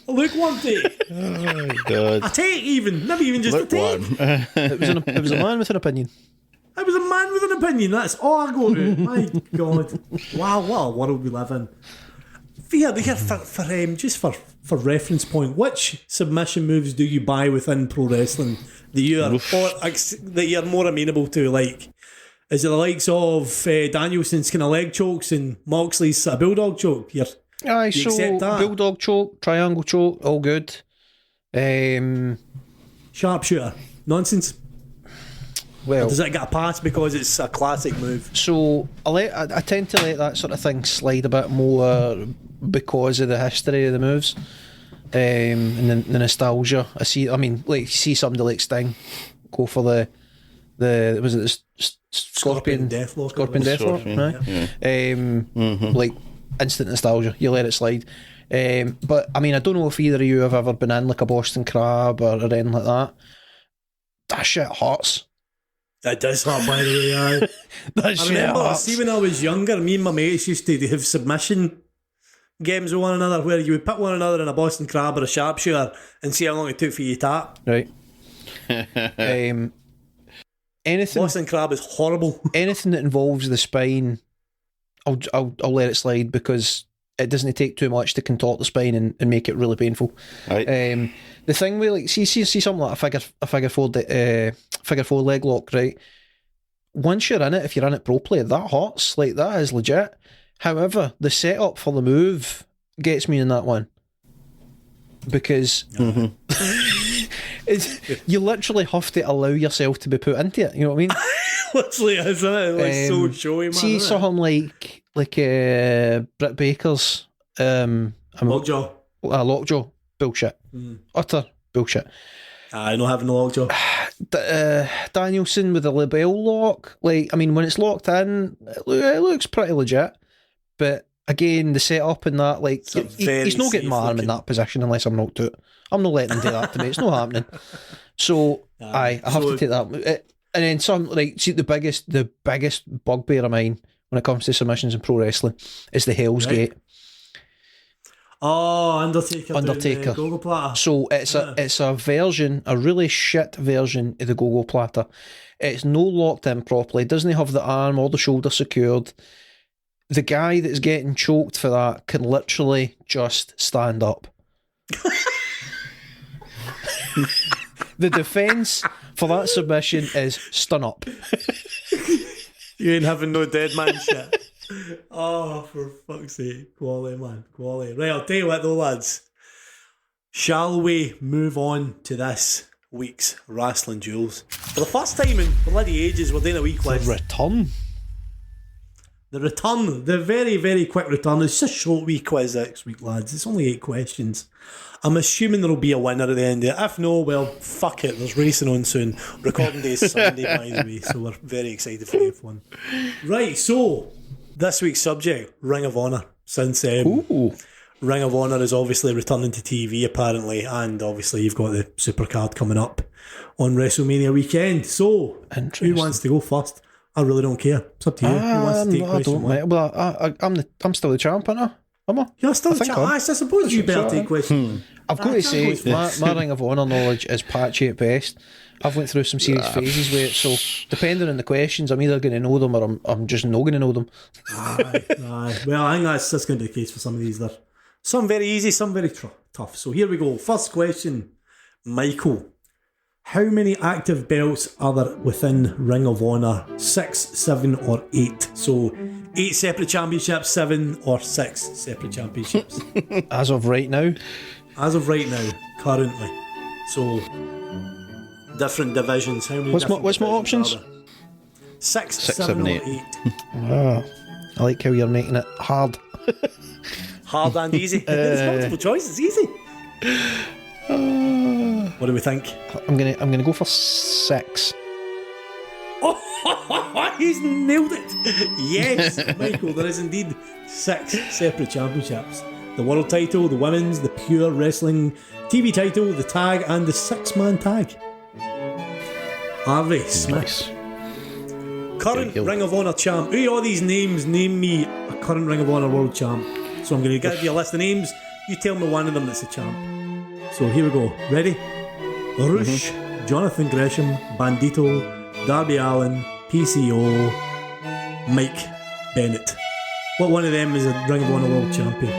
take. Oh God. A take even. Never even just Lukewarm. a take. It was a man with an opinion. I was a man with an opinion. That's all I go to. My God. Wow, what a world we live in. For reference point, which submission moves do you buy within pro wrestling that you're more amenable to? Like, is it the likes of Danielson's kind of leg chokes and Moxley's bulldog choke? Aye, so bulldog choke, triangle choke, all good. Sharpshooter, nonsense. Well, or does it get a pass because it's a classic move? So I tend to let that sort of thing slide a bit more because of the history of the moves, and the nostalgia. You see somebody like Sting go for the was it the Scorpion Deathlock, right? Yeah. Like instant nostalgia, you let it slide. But I mean, I don't know if either of you have ever been in like a Boston Crab or anything like that. That shit hurts. That does hurt, by the way. Aye. I remember, see, when I was younger, me and my mates used to have submission games with one another where you would put one another in a Boston Crab or a sharpshooter and see how long it took for you to tap. Right. Anything Boston Crab is horrible. Anything that involves the spine, I'll let it slide because it doesn't take too much to contort the spine and make it really painful. Right. The thing with like see something like a figure four leg lock, right? Once you're in it, if you're in it properly, that hurts. Like, that is legit. However, the setup for the move gets me in that one because you literally have to allow yourself to be put into it. You know what I mean? Literally, isn't it? Like, so showy, man. See something like Britt Baker's Lockjaw. Lockjaw. Bullshit. Utter bullshit. I not having the lockjaw. Danielson with the label lock. Like, I mean, when it's locked in, it looks pretty legit. But again, the setup and that, like, he's not getting my arm in that position unless I'm knocked out. I'm not letting him do that to me. It's not happening. So, I have to take that. And then some, like, see, the biggest bugbear of mine when it comes to submissions in pro wrestling is the Hell's Gate. Oh, Undertaker. doing Undertaker. the Go-Go Platter. So it's a version, a really shit version of the Go-Go Platter. It's no locked in properly. Doesn't have the arm or the shoulder secured. The guy that's getting choked for that can literally just stand up. The defence for that submission is stun up. You ain't having no dead man shit. Oh, for fuck's sake. Quality, man. Quality. Right, I'll tell you what though, lads. Shall we move on to this week's Rastlin Duels? For the first time in bloody ages, we're doing a wee quiz. Return. The return. The very, very quick return. It's just a short wee quiz next week, lads. It's only 8 questions. I'm assuming there'll be a winner at the end of it. If no, well, fuck it. There's racing on soon. Recording day is Sunday, by the way, so we're very excited for F1. Right, so this week's subject, Ring of Honor. Since Ring of Honor is obviously returning to TV, apparently, and obviously you've got the Supercard coming up on WrestleMania weekend. So, who wants to go first? I really don't care. It's up to you. Who wants to take question one? Well, I'm still the champ, aren't I? Am I? You're still the champ. I suppose you better take question. I've got to say, my Ring of Honor knowledge is patchy at best. I've went through some serious phases with it, so depending on the questions, I'm either going to know them or I'm just not going to know them. Aye. Well, I think that's going to be the case for some of these. There, some very easy, some very tough. So here we go. First question, Michael. How many active belts are there within Ring of Honor? 6, 7 or 8? So 8 separate championships, 7 or 6 separate championships. As of right now, currently. So different divisions. How many? What's my options? 6, 7 or 8. I like how you're making it hard. Hard and easy. It's multiple choice. It's easy. What do we think? I'm gonna go for 6. Oh, he's nailed it. Yes, Michael, there is indeed 6 separate championships. The world title, the women's, the pure wrestling TV title, the tag, and the 6-man tag. Harvey Smith. Current Ring of Honor champ. Who are all these names? Name me a current Ring of Honor world champ. So I'm going to give you a list of names. You tell me one of them that's a champ. So here we go. Ready? Rush, Jonathan Gresham, Bandito, Darby Allin, PCO, Mike Bennett. What one of them is a Ring of Honor world champion?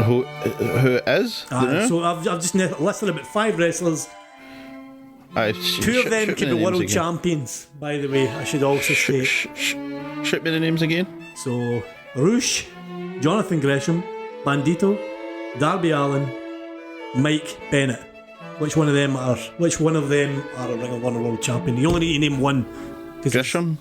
Who is? So I've just listed about 5 wrestlers. 2 of them could be world champions, by the way, I should also say. Shoot me the names again. So, Rush, Jonathan Gresham, Bandito, Darby Allin, Mike Bennett. Which one of them are a Ring of Honor world champion? You only need to name one. Gresham?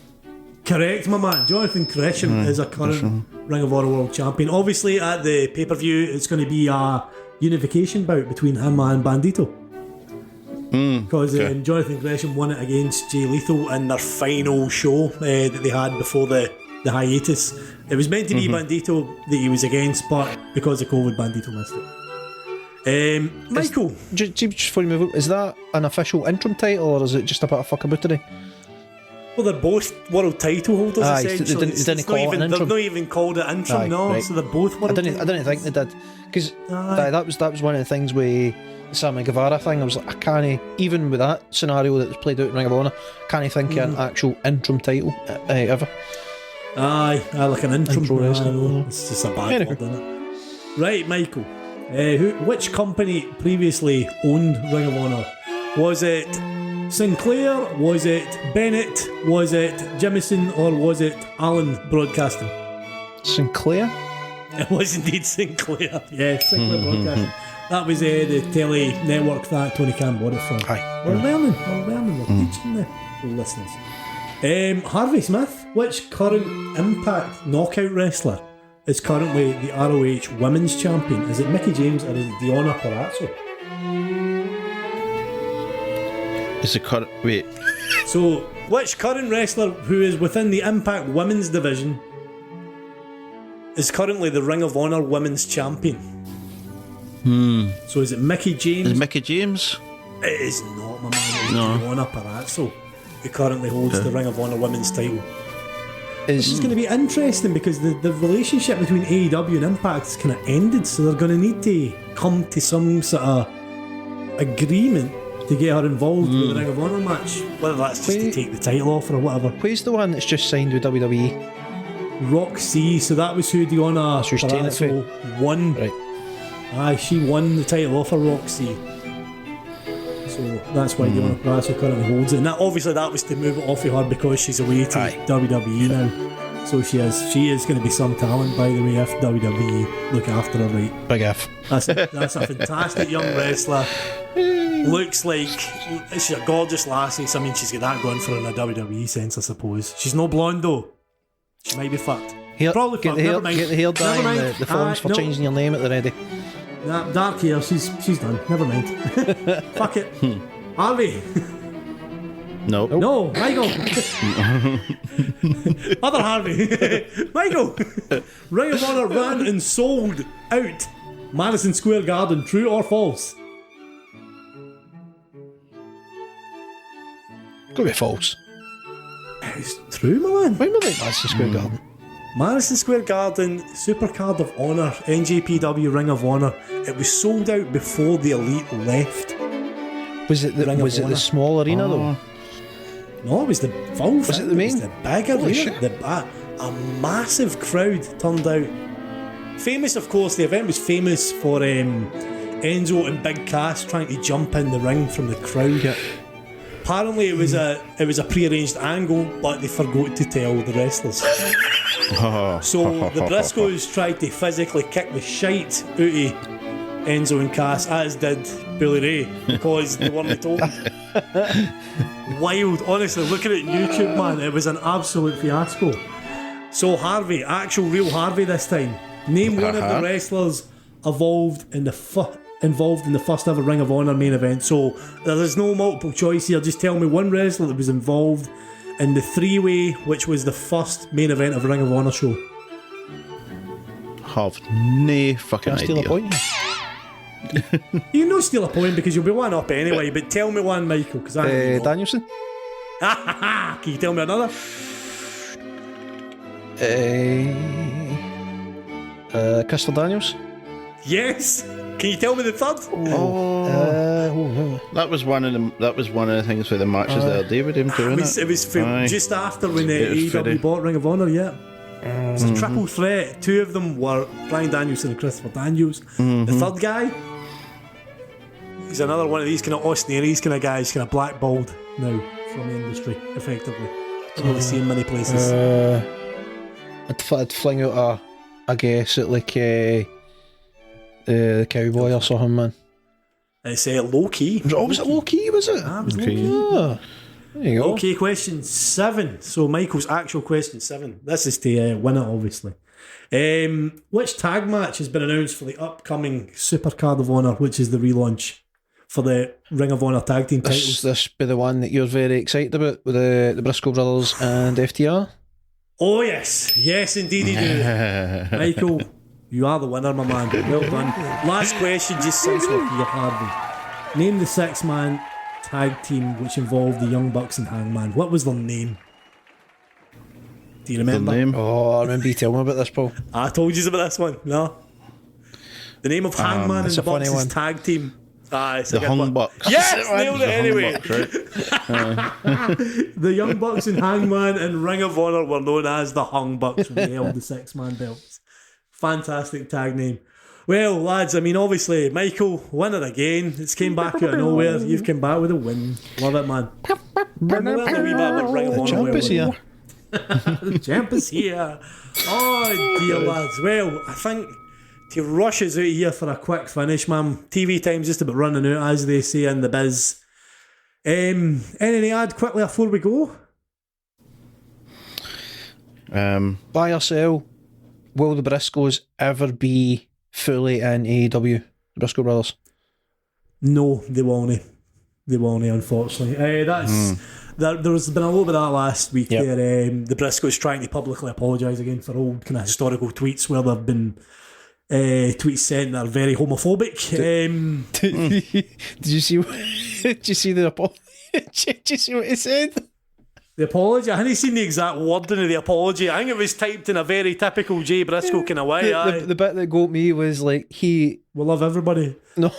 Correct, my man. Jonathan Gresham is a current Ring of Honor world champion. Obviously, at the pay-per-view, it's going to be a unification bout between him and Bandito. Because Jonathan Gresham won it against Jay Lethal in their final show that they had before the hiatus. It was meant to be Bandito that he was against, but because of COVID, Bandito missed it. Michael. Just before you move on, is that an official interim title or is it just a bit of fuckabootery? Well, they're both world title holders, essentially. They didn't call it an interim. They've not even called it interim, right. So they're both world I didn't think they did. Because that was one of the things with the Sammy Guevara thing. I was like, I can't, even with that scenario that was played out in Ring of Honor, can't think of an actual interim title ever. Aye, like an interim. Intro wrestling. It's just a bad word, isn't it? Right, Michael. Which company previously owned Ring of Honor? Was it Sinclair? Was it Bennett? Was it Jimison? Or was it Allen Broadcasting? Sinclair? It was indeed Sinclair. Yeah, Sinclair Broadcasting. That was the telly network that Tony Khan bought it from. Aye. We're learning. We're teaching the listeners. Harvey Smith, which current Impact Knockout wrestler is currently the ROH Women's Champion? Is it Mickie James or is it Deonna Purrazzo? Is it current? Wait. So, which current wrestler who is within the Impact Women's division is currently the Ring of Honor Women's Champion? So is it Mickie James? Is it Mickie James? It is not, my man. It is Deonna Purrazzo, who currently holds the Ring of Honor Women's title. It's going to be interesting because the relationship between AEW and Impact has kind of ended, so they're going to need to come to some sort of agreement to get her involved with the Ring of Honor match, whether that's just to take the title off or whatever. Who's the one that's just signed with WWE? Roxy, so that was who Deonna So she's taking it Purrazzo won. Right. Aye, she won the title off of Roxy. So that's why Deonna Purrazzo currently holds it. And obviously that was to move it off of her because she's away to WWE now. So she is going to be some talent, by the way, if WWE look after her right. Big F. That's a fantastic young wrestler. Looks like she's a gorgeous lassie, so I mean she's got that going for her in a WWE sense, I suppose. She's no blonde though. She might be fucked. Probably get fucked. the hair, Never mind. get the hair Never dye mind. and the forms for No. changing your name at the ready. Nah, dark hair, she's done. Never mind. Fuck it. Harvey. Nope. No, Michael. Other Harvey. Michael. Ring of Honor ran and sold out Madison Square Garden. True or false? Could be false. It's true, my man. When were they at Madison Square Garden? Madison Square Garden, Supercard of Honor, NJPW Ring of Honor. It was sold out before the Elite left. Was it the small arena though? No, it was the full. Was it the main? It was the big Holy arena. shit. A massive crowd turned out. Famous, of course. The event was famous for Enzo and Big Cass trying to jump in the ring from the crowd. Yeah. Apparently, it was a prearranged angle, but they forgot to tell the wrestlers. So the Briscoes tried to physically kick the shite out of Enzo and Cass, as did Billy Ray, because they weren't told. Wild, honestly, looking at YouTube, man, it was an absolute fiasco. So Harvey, actual real Harvey this time. Name one of the wrestlers involved in the first ever Ring of Honor main event. So there's no multiple choice here. Just tell me one wrestler that was involved in the three-way, which was the first main event of a Ring of Honor show. Have no fucking Can I steal idea. a point? You know, steal a point because you'll be one up anyway. But tell me one, Michael, because I don't know. Danielson? Can you tell me another? Crystal Daniels? Yes. Can you tell me the third? That was one of the things for the matches the other day with him doing It was Aye. just after when It was AEW Freddie. bought Ring of Honor, yeah. It was a triple threat. Two of them were Bryan Danielson and Christopher Daniels. The third guy, he's another one of these kind of austere kind of guys, kind of blackballed now from the industry, effectively. Don't really see him many places. I'd fling out a guess at like the Cowboy or something, man. It's low key. Oh, was it low key? Was it? Ah, it was low Okay. key. Ah, there you go. Okay, question 7. So Michael's actual question 7. This is to win it, obviously. Which tag match has been announced for the upcoming Supercard of Honor, which is the relaunch for the Ring of Honor tag team titles? This be the one that you're very excited about with the Briscoe brothers and FTR? Oh yes, yes indeed you do. Michael, you are the winner, my man. Well done. Last question, just since we're here, Harvey. Name the 6-man tag team which involved the Young Bucks and Hangman. What was their name? Do you remember? The name? Oh, I remember you telling me about this, Paul. I told you about this one. No. The name of Hangman and it's the a funny Bucks' one. tag team. It's a The good Hung one. Bucks. Yes, The nailed it Hung anyway. Bucks, right? The Young Bucks and Hangman and Ring of Honor were known as the Hung Bucks when they held the 6-man belts. Fantastic tag name. Well, lads, I mean, obviously, Michael, winner again. It's came back out of nowhere. You've come back with a win. Love it, man. The champ is here. The champ is here. Oh, dear lads. Well, I think to rush us out here for a quick finish, man. TV time's just about running out, as they say in the biz. Anything to add quickly before we go? Buy or sell, will the Briscoes ever be fully in AEW? The Briscoe brothers? No, they won't. They won't, unfortunately. There's been a little bit of that last week. Yep. There, the Briscoes trying to publicly apologise again for old kind of historical tweets where there have been tweets sent that are very homophobic. Did you see? Did you see the report? Did you see what he said? The apology. I hadn't seen the exact wording of the apology. I think it was typed in a very typical Jay Briscoe kind of way. The bit that got me was like we love everybody. No,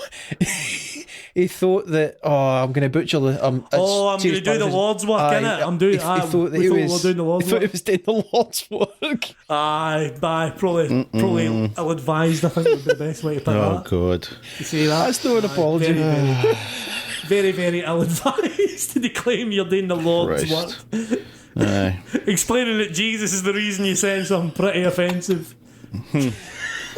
he thought that I'm going to butcher the. I'm going to do the Lord's work, innit? I'm doing. He thought that he was doing the Lord's work. work. He was doing the Lord's work. Probably ill-advised. I think would be the best way to put that. Oh God! You see that? That's not an apology. Very, very ill-advised to claim you're doing the Lord's work. Explaining that Jesus is the reason you said something pretty offensive.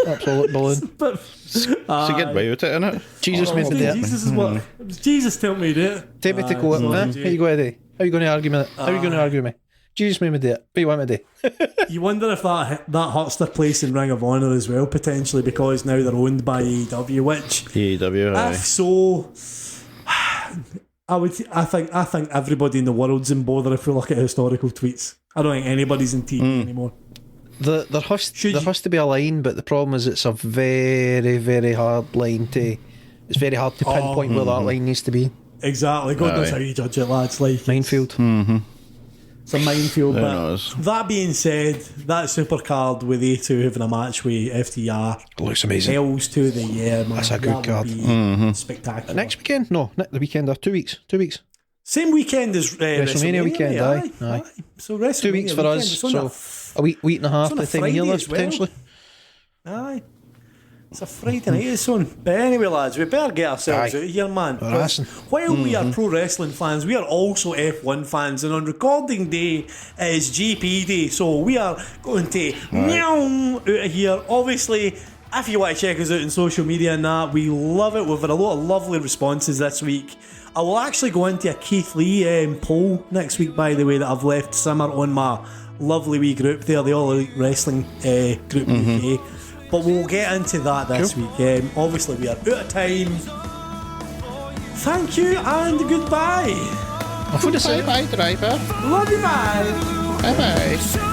Absolute balloon. But So get away with it, innit? Jesus made me do it. Jesus' work. It was Jesus told me to do it. Take me to court, man. How you going to do? How you going to argue with it? How you going to argue with me? Jesus made me do it. What do you want me to do? You wonder if that hurts their place in Ring of Honor as well, potentially, because now they're owned by AEW, which AEW, if so, I think everybody in the world's in bother if we look at historical tweets. I don't think anybody's in TV anymore. There has to be a line, but the problem is it's a very, very hard line to. It's very hard to pinpoint where that line needs to be. Exactly. God knows how you judge it, lads. Like minefield. It's a minefield. But that being said, that supercard with they two having a match with FTR looks amazing. Hells to the year, man. That's a good card. Spectacular. Next weekend? No, the weekend or 2 weeks. 2 weeks. Same weekend as WrestleMania weekend. Aye. So WrestleMania 2 weeks for weekend, us. So a week and a half by the time you hear this, potentially. Aye. It's a Friday night, it's on. But anyway, lads, we better get ourselves out of here, man. While we are pro wrestling fans, we are also F1 fans, and on recording day is GP day, so we are going to meow out of here. Obviously, if you want to check us out on social media and that, we love it. We've had a lot of lovely responses this week. I will actually go into a Keith Lee poll next week, by the way, that I've left simmer on my lovely wee group there, the All Elite Wrestling group UK. But we'll get into that this week. Obviously, we are out of time. Thank you and goodbye. Bye, driver. Love you, bye. Bye bye.